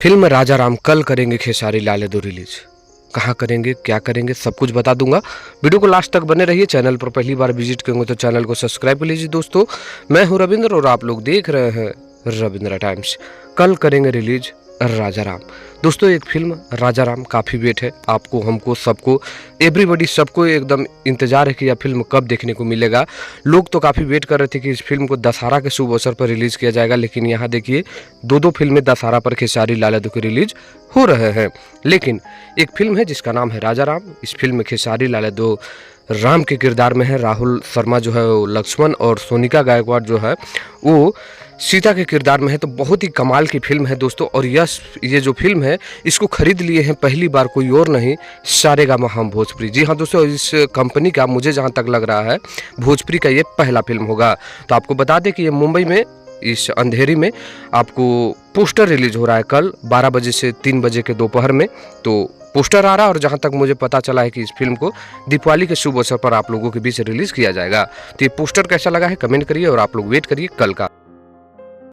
Film राजा राम कल करेंगे Khesari Lal Yadav release. कहाँ करेंगे, क्या करेंगे, सब कुछ बता दूंगा। वीडियो को लास्ट तक बने रहिए। चैनल पर पहली बार विजिट करेंगे तो चैनल को सब्सक्राइब कर लीजिए। दोस्तों, मैं हूं रविंद्र और आप लोग देख रहे हैं रविंद्र टाइम्स। कल करेंगे रिलीज राजा राम। दोस्तों, एक फिल्म राजा राम काफ़ी वेट है, आपको, हमको, सबको, एवरीबॉडी, सबको एकदम इंतजार है कि यह फिल्म कब देखने को मिलेगा। लोग तो काफ़ी वेट कर रहे थे कि इस फिल्म को दशहरा के शुभ अवसर पर रिलीज़ किया जाएगा, लेकिन यहाँ देखिए दो फिल्में दशहरा पर खेसारी लाल यादव की रिलीज हो रहे हैं। लेकिन एक फिल्म है जिसका नाम है राजा राम। इस फिल्म में खेसारी लाल यादव राम के किरदार में है, राहुल शर्मा जो है वो लक्ष्मण और सोनिका गायकवाड़ जो है वो सीता के किरदार में है। तो बहुत ही कमाल की फिल्म है दोस्तों। और ये जो फिल्म है इसको खरीद लिए हैं पहली बार कोई और नहीं, सारेगामा हम भोजपुरी। जी हाँ दोस्तों, इस कंपनी का मुझे जहाँ तक लग रहा है भोजपुरी का ये पहला फिल्म होगा। तो आपको बता दें कि ये मुंबई में इस अंधेरी में आपको पोस्टर रिलीज हो रहा है कल 12 बजे से 3 बजे के दोपहर में। तो पोस्टर आ रहा है और जहां तक मुझे पता चला है कि इस फिल्म को दीपावली के शुभ अवसर पर आप लोगों के बीच रिलीज किया जाएगा। तो ये पोस्टर कैसा लगा है कमेंट करिए और आप लोग वेट करिए कल का।